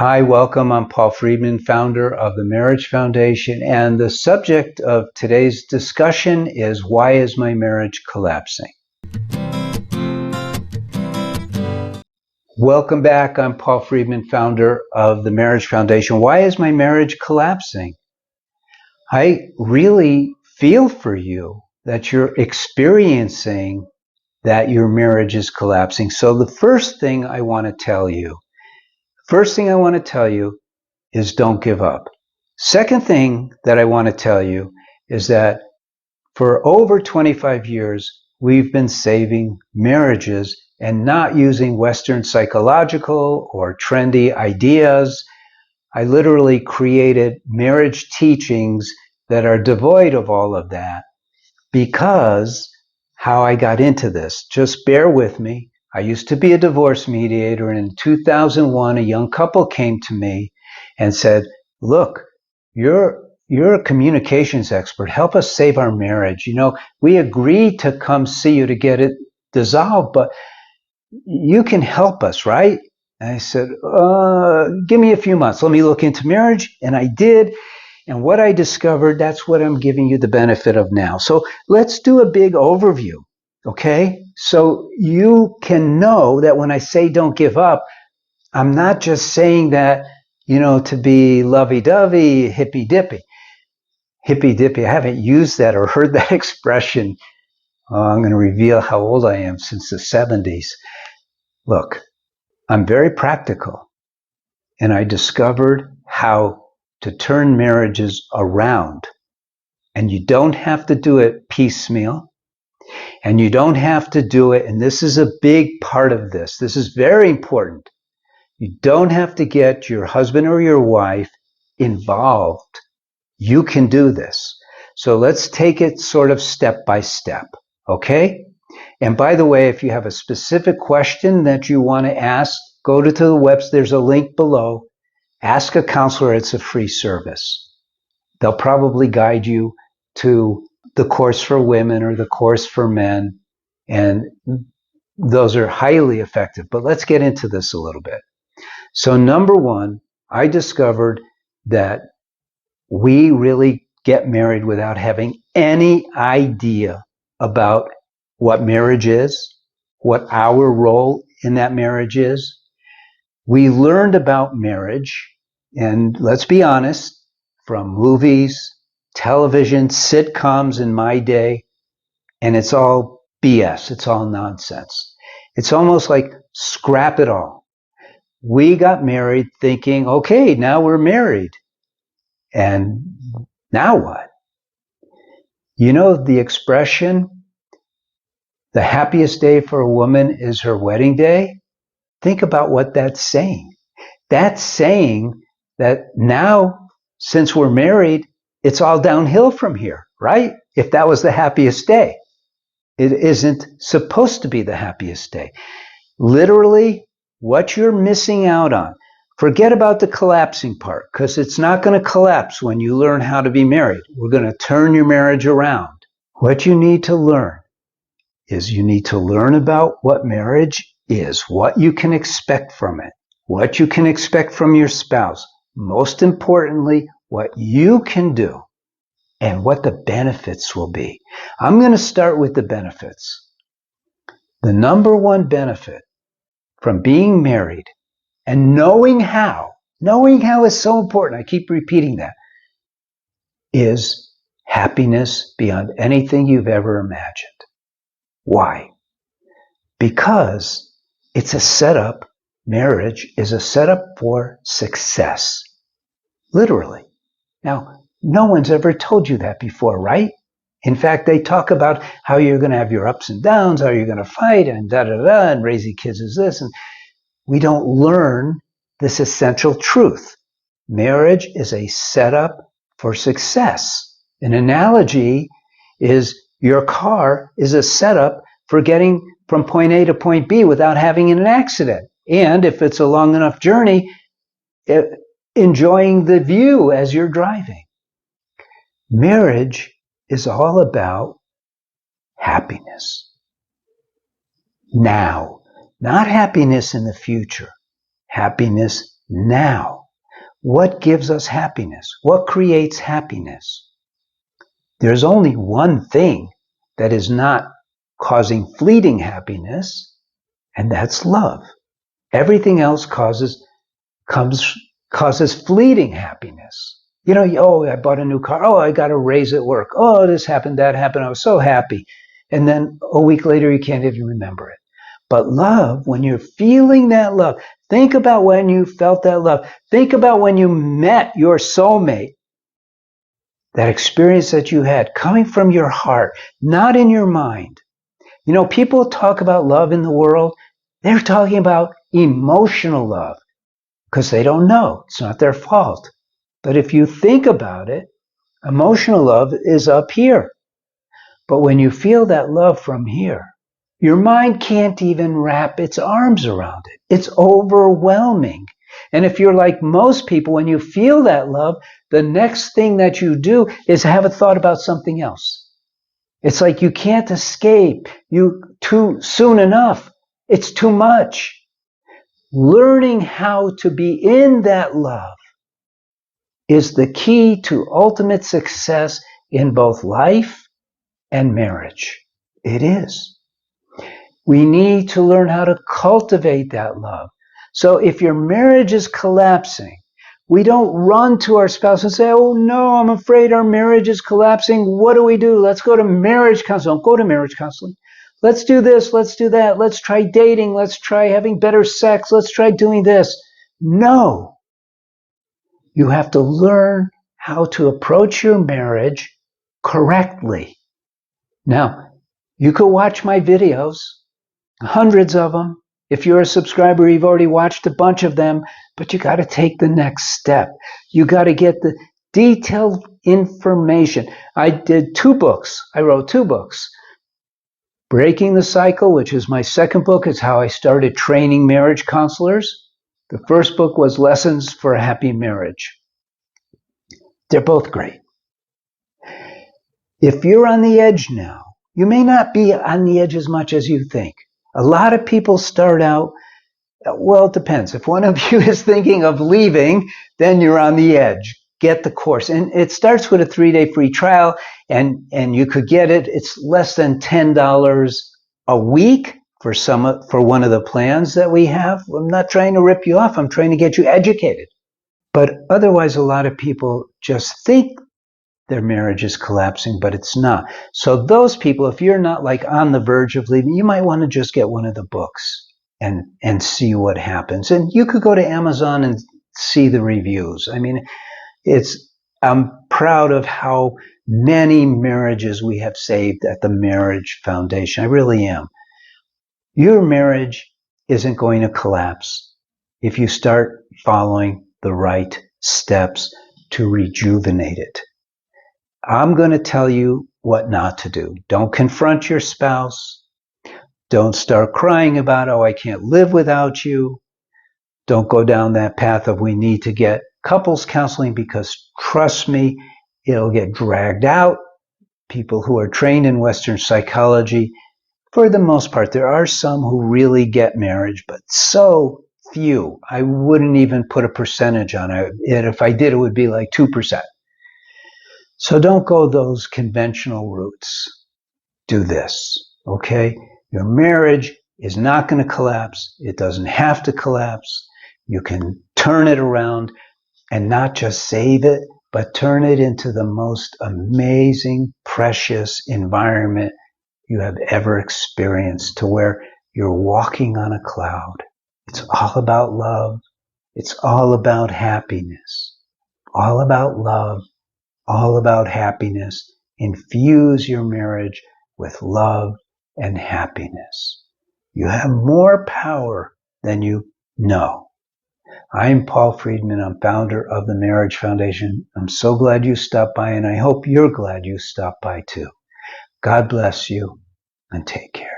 Hi, welcome. I'm Paul Friedman, founder of the Marriage Foundation, and the subject of today's discussion is why is my marriage collapsing? Welcome back. I'm Paul Friedman, founder of the Marriage Foundation. Why is my marriage collapsing? I really feel for you that you're experiencing that your marriage is collapsing. So the first thing I want to tell you is don't give up. Second thing that I want to tell you is that for over 25 years, we've been saving marriages and not using Western psychological or trendy ideas. I literally created marriage teachings that are devoid of all of that because how I got into this. Just bear with me. I used to be a divorce mediator, and in 2001, a young couple came to me and said, look, you're a communications expert. Help us save our marriage. You know, we agreed to come see you to get it dissolved, but you can help us, right? And I said, give me a few months. Let me look into marriage. And I did. And what I discovered, that's what I'm giving you the benefit of now. So let's do a big overview, okay? So you can know that when I say don't give up, I'm not just saying that, to be lovey-dovey, hippy-dippy. Hippy-dippy, I haven't used that or heard that expression. I'm going to reveal how old I am since the 70s. Look, I'm very practical, and I discovered how to turn marriages around. And you don't have to do it piecemeal. And you don't have to do it, and this is a big part of this. This is very important. You don't have to get your husband or your wife involved. You can do this. So let's take it sort of step by step, okay? And by the way, if you have a specific question that you want to ask, go to the website. There's a link below. Ask a counselor. It's a free service. They'll probably guide you to the course for women or the course for men. And those are highly effective. But let's get into this a little bit. So number one, I discovered that we really get married without having any idea about what marriage is, what our role in that marriage is. We learned about marriage, and let's be honest, from movies, television, sitcoms in my day, and it's all BS. It's all nonsense. It's almost like scrap it all. We got married thinking, okay, now we're married. And now what? You know the expression, the happiest day for a woman is her wedding day? Think about what that's saying. That's saying that now, since we're married, it's all downhill from here, right? If that was the happiest day. It isn't supposed to be the happiest day. Literally, what you're missing out on, forget about the collapsing part, because it's not going to collapse when you learn how to be married. We're going to turn your marriage around. What you need to learn is you need to learn about what marriage is, what you can expect from it, what you can expect from your spouse. Most importantly, what you can do and what the benefits will be. I'm going to start with the benefits. The number one benefit from being married and knowing how is so important. I keep repeating that, is happiness beyond anything you've ever imagined. Why? Because it's a setup. Marriage is a setup for success. Literally. Now, no one's ever told you that before, right? In fact, they talk about how you're going to have your ups and downs, how you're going to fight, and da-da-da, and raising kids is this. And we don't learn this essential truth. Marriage is a setup for success. An analogy is your car is a setup for getting from point A to point B without having an accident. And if it's a long enough journey, enjoying the view as you're driving. Marriage is all about happiness. Now, not happiness in the future, happiness Now, what gives us happiness? What creates happiness? There's only one thing that is not causing fleeting happiness, and that's love. Everything else causes fleeting happiness. You know, oh, I bought a new car. Oh, I got a raise at work. Oh, this happened, that happened. I was so happy. And then a week later, you can't even remember it. But love, when you're feeling that love, think about when you felt that love. Think about when you met your soulmate. That experience that you had coming from your heart, not in your mind. You know, people talk about love in the world. They're talking about emotional love because they don't know. It's not their fault. But if you think about it, emotional love is up here. But when you feel that love from here, your mind can't even wrap its arms around it. It's overwhelming. And if you're like most people, when you feel that love, the next thing that you do is have a thought about something else. It's like you can't escape you too soon enough. It's too much. Learning how to be in that love is the key to ultimate success in both life and marriage. It is. We need to learn how to cultivate that love. So if your marriage is collapsing, we don't run to our spouse and say, oh no, I'm afraid our marriage is collapsing. What do we do? Let's go to marriage counseling. Don't go to marriage counseling. Let's do this. Let's do that. Let's try dating. Let's try having better sex. Let's try doing this. No. You have to learn how to approach your marriage correctly. Now, you could watch my videos, hundreds of them. If you're a subscriber, you've already watched a bunch of them, but you got to take the next step. You got to get the detailed information. I did 2 books. I wrote 2 books. Breaking the Cycle, which is my second book, is how I started training marriage counselors. The first book was Lessons for a Happy Marriage. They're both great. If you're on the edge now, you may not be on the edge as much as you think. A lot of people start out, well, it depends. If one of you is thinking of leaving, then you're on the edge. Get the course. And it starts with a 3-day free trial, and you could get it. It's less than $10 a week for one of the plans that we have. I'm not trying to rip you off. I'm trying to get you educated. But otherwise, a lot of people just think their marriage is collapsing, but it's not. So those people, if you're not like on the verge of leaving, you might want to just get one of the books and see what happens. And you could go to Amazon and see the reviews. I mean, I'm proud of how many marriages we have saved at the Marriage Foundation. I really am. Your marriage isn't going to collapse if you start following the right steps to rejuvenate it. I'm going to tell you what not to do. Don't confront your spouse. Don't start crying about, oh, I can't live without you. Don't go down that path of we need to get couples counseling because trust me, it'll get dragged out. People who are trained in Western psychology, for the most part, there are some who really get marriage, but so few. I wouldn't even put a percentage on it. If I did, it would be like 2%. So don't go those conventional routes. Do this, okay? Your marriage is not going to collapse. It doesn't have to collapse. You can turn it around and not just save it, but turn it into the most amazing, precious environment you have ever experienced, to where you're walking on a cloud. It's all about love. It's all about happiness. All about love. All about happiness. Infuse your marriage with love and happiness. You have more power than you know. I'm Paul Friedman. I'm founder of the Marriage Foundation. I'm so glad you stopped by, and I hope you're glad you stopped by too. God bless you, and take care.